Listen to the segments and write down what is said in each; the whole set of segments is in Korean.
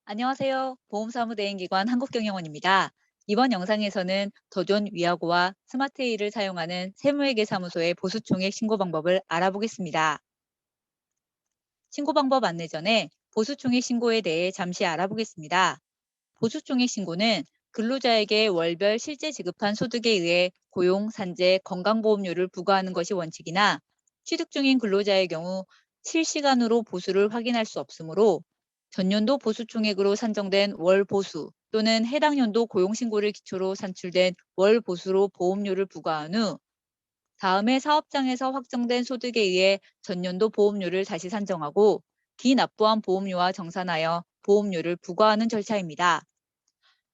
안녕하세요. 보험사무대행기관 한국경영원입니다. 이번 영상에서는 도전 위아고와 스마트A를 사용하는 세무회계사무소의 보수총액 신고 방법을 알아보겠습니다. 신고 방법 안내 전에 보수총액 신고에 대해 잠시 알아보겠습니다. 보수총액 신고는 근로자에게 월별 실제 지급한 소득에 의해 고용, 산재, 건강보험료를 부과하는 것이 원칙이나 취득 중인 근로자의 경우 실시간으로 보수를 확인할 수 없으므로 전년도 보수총액으로 산정된 월 보수 또는 해당 연도 고용신고를 기초로 산출된 월 보수로 보험료를 부과한 후 다음해 사업장에서 확정된 소득에 의해 전년도 보험료를 다시 산정하고 기납부한 보험료와 정산하여 보험료를 부과하는 절차입니다.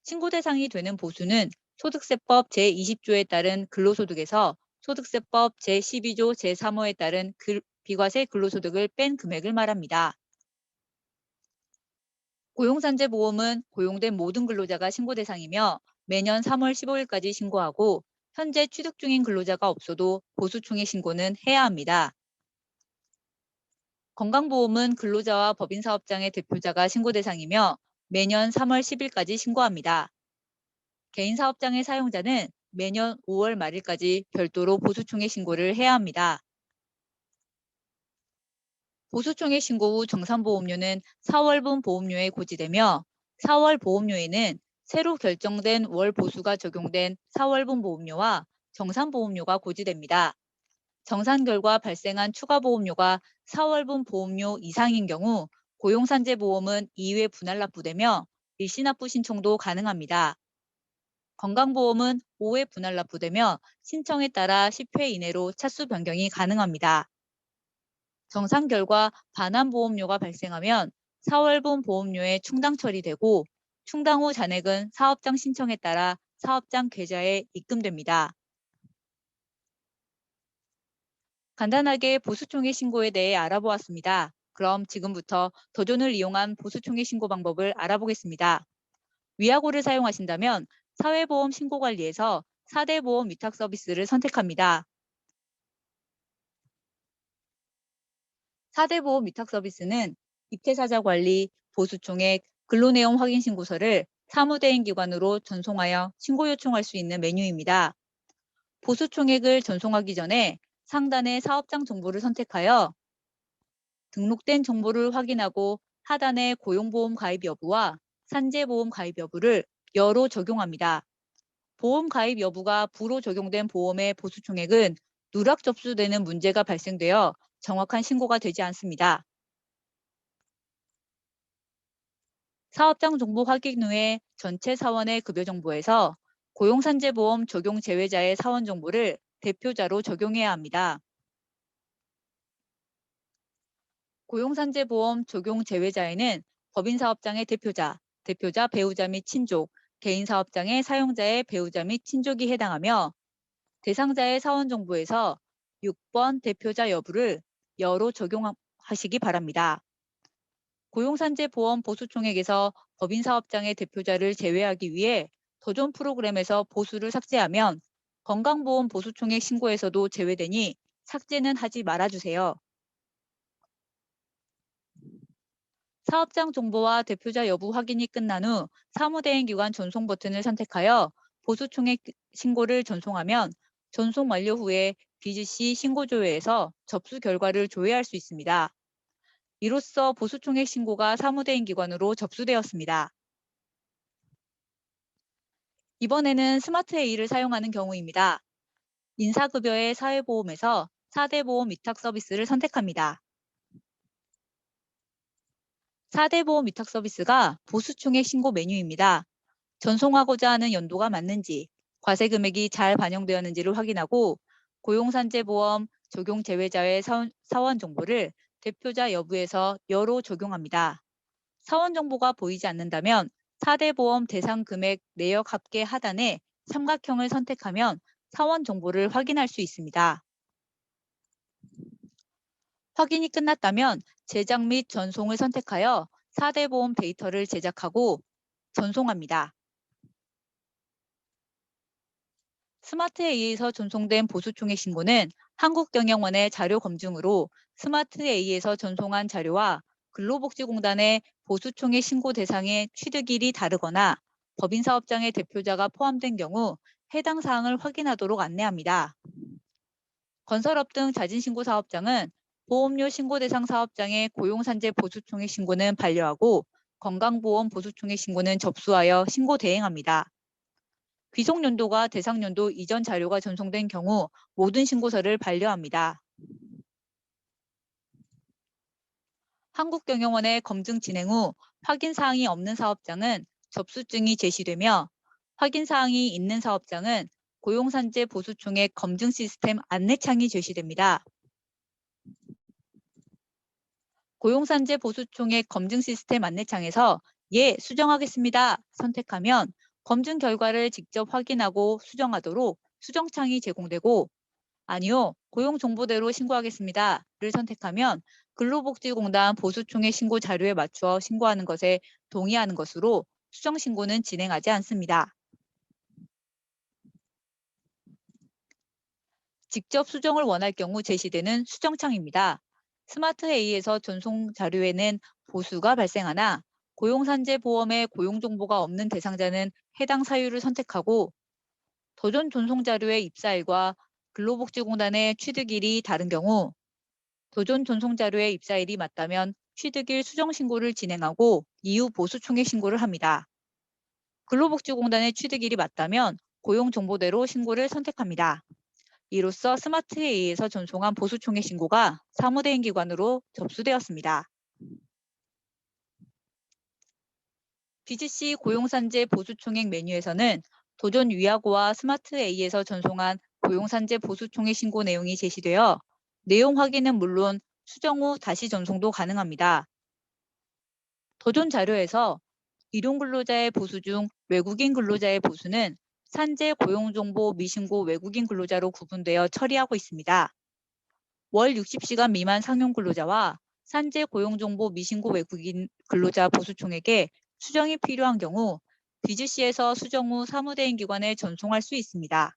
신고 대상이 되는 보수는 소득세법 제20조에 따른 근로소득에서 소득세법 제12조 제3호에 따른 비과세 근로소득을 뺀 금액을 말합니다. 고용산재보험은 고용된 모든 근로자가 신고 대상이며 매년 3월 15일까지 신고하고 현재 취득 중인 근로자가 없어도 보수총액 신고는 해야 합니다. 건강보험은 근로자와 법인사업장의 대표자가 신고 대상이며 매년 3월 10일까지 신고합니다. 개인사업장의 사용자는 매년 5월 말일까지 별도로 보수총액 신고를 해야 합니다. 보수총액 신고 후 정산보험료는 4월분 보험료에 고지되며 4월 보험료에는 새로 결정된 월 보수가 적용된 4월분 보험료와 정산보험료가 고지됩니다. 정산 결과 발생한 추가 보험료가 4월분 보험료 이상인 경우 고용산재보험은 2회 분할 납부되며 일시납부 신청도 가능합니다. 건강보험은 5회 분할 납부되며 신청에 따라 10회 이내로 차수 변경이 가능합니다. 정산 결과 반환보험료가 발생하면 4월분 보험료에 충당 처리되고 충당 후 잔액은 사업장 신청에 따라 사업장 계좌에 입금됩니다. 간단하게 보수총액 신고에 대해 알아보았습니다. 그럼 지금부터 도전을 이용한 보수총액 신고 방법을 알아보겠습니다. 위아고를 사용하신다면 사회보험 신고관리에서 4대 보험 위탁 서비스를 선택합니다. 4대 보험 위탁 서비스는 입퇴사자 관리, 보수총액, 근로내용 확인 신고서를 사무대행 기관으로 전송하여 신고 요청할 수 있는 메뉴입니다. 보수총액을 전송하기 전에 상단의 사업장 정보를 선택하여 등록된 정보를 확인하고 하단의 고용보험 가입 여부와 산재보험 가입 여부를 여로 적용합니다. 보험 가입 여부가 부로 적용된 보험의 보수총액은 누락 접수되는 문제가 발생되어 정확한 신고가 되지 않습니다. 사업장 정보 확인 후에 전체 사원의 급여 정보에서 고용산재보험 적용 제외자의 사원 정보를 대표자로 적용해야 합니다. 고용산재보험 적용 제외자에는 법인사업장의 대표자, 대표자 배우자 및 친족, 개인사업장의 사용자의 배우자 및 친족이 해당하며 대상자의 사원 정보에서 6번 대표자 여부를 여로 적용하시기 바랍니다. 고용산재보험 보수총액에서 법인사업장의 대표자를 제외하기 위해 도전 프로그램에서 보수를 삭제하면 건강보험 보수총액 신고에서도 제외되니 삭제는 하지 말아주세요. 사업장 정보와 대표자 여부 확인이 끝난 후 사무대행기관 전송 버튼을 선택하여 보수총액 신고를 전송하면 전송 완료 후에 BGC 신고조회에서 접수 결과를 조회할 수 있습니다. 이로써 보수총액 신고가 사무대행기관으로 접수되었습니다. 이번에는 스마트A를 사용하는 경우입니다. 인사급여의 사회보험에서 4대 보험 위탁 서비스를 선택합니다. 4대 보험 위탁 서비스가 보수총액 신고 메뉴입니다. 전송하고자 하는 연도가 맞는지, 과세 금액이 잘 반영되었는지를 확인하고 고용산재보험 적용 제외자의 사원 정보를 대표자 여부에서 여로 적용합니다. 사원 정보가 보이지 않는다면 4대 보험 대상 금액 내역 합계 하단에 삼각형을 선택하면 사원 정보를 확인할 수 있습니다. 확인이 끝났다면 제작 및 전송을 선택하여 4대 보험 데이터를 제작하고 전송합니다. 스마트A에서 전송된 보수총액 신고는 한국경영원의 자료 검증으로 스마트A에서 전송한 자료와 근로복지공단의 보수총액 신고 대상의 취득일이 다르거나 법인사업장의 대표자가 포함된 경우 해당 사항을 확인하도록 안내합니다. 건설업 등 자진신고 사업장은 보험료 신고 대상 사업장의 고용산재 보수총액 신고는 반려하고 건강보험 보수총액 신고는 접수하여 신고 대행합니다. 귀속연도가 대상연도 이전 자료가 전송된 경우 모든 신고서를 반려합니다. 한국경영원의 검증 진행 후 확인사항이 없는 사업장은 접수증이 제시되며 확인사항이 있는 사업장은 고용산재 보수총액 검증 시스템 안내창이 제시됩니다. 고용산재 보수총액 검증 시스템 안내창에서 예, 수정하겠습니다 선택하면 검증 결과를 직접 확인하고 수정하도록 수정창이 제공되고 아니요, 고용정보대로 신고하겠습니다를 선택하면 근로복지공단 보수총액 신고 자료에 맞추어 신고하는 것에 동의하는 것으로 수정신고는 진행하지 않습니다. 직접 수정을 원할 경우 제시되는 수정창입니다. 스마트A에서 전송 자료에는 보수가 발생하나 고용산재보험에 고용정보가 없는 대상자는 해당 사유를 선택하고 도전 전송 자료의 입사일과 근로복지공단의 취득일이 다른 경우 도전 전송 자료의 입사일이 맞다면 취득일 수정 신고를 진행하고 이후 보수 총액 신고를 합니다. 근로복지공단의 취득일이 맞다면 고용정보대로 신고를 선택합니다. 이로써 스마트A에서 전송한 보수 총액 신고가 사무대행 기관으로 접수되었습니다. BGC 고용산재 보수총액 메뉴에서는 도전 위아고와 스마트A에서 전송한 고용산재 보수총액 신고 내용이 제시되어 내용 확인은 물론 수정 후 다시 전송도 가능합니다. 도전 자료에서 일용근로자의 보수 중 외국인 근로자의 보수는 산재 고용정보 미신고 외국인 근로자로 구분되어 처리하고 있습니다. 월 60시간 미만 상용 근로자와 산재 고용정보 미신고 외국인 근로자 보수 총액에 수정이 필요한 경우 BGC에서 수정 후 사무대행 기관에 전송할 수 있습니다.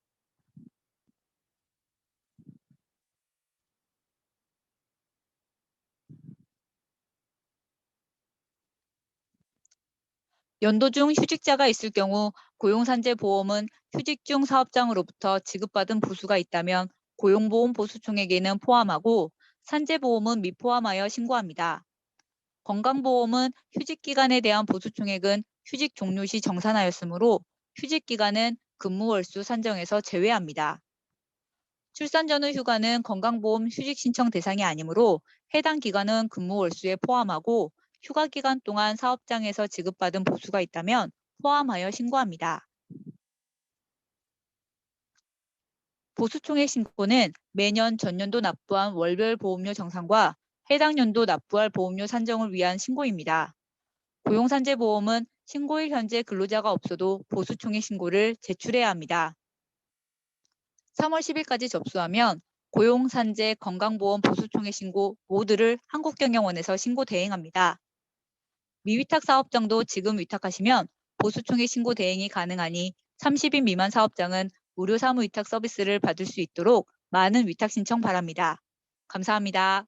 연도 중 휴직자가 있을 경우 고용산재보험은 휴직 중 사업장으로부터 지급받은 보수가 있다면 고용보험 보수총액에는 포함하고 산재보험은 미포함하여 신고합니다. 건강보험은 휴직기간에 대한 보수총액은 휴직 종료 시 정산하였으므로 휴직기간은 근무월수 산정에서 제외합니다. 출산 전후 휴가는 건강보험 휴직 신청 대상이 아니므로 해당 기간은 근무월수에 포함하고 휴가 기간 동안 사업장에서 지급받은 보수가 있다면 포함하여 신고합니다. 보수총액 신고는 매년 전년도 납부한 월별 보험료 정산과 해당 연도 납부할 보험료 산정을 위한 신고입니다. 고용산재보험은 신고일 현재 근로자가 없어도 보수총액 신고를 제출해야 합니다. 3월 10일까지 접수하면 고용산재 건강보험 보수총액 신고 모두를 한국경영원에서 신고 대행합니다. 미위탁 사업장도 지금 위탁하시면 보수총액 신고 대행이 가능하니 30인 미만 사업장은 무료 사무위탁 서비스를 받을 수 있도록 많은 위탁 신청 바랍니다. 감사합니다.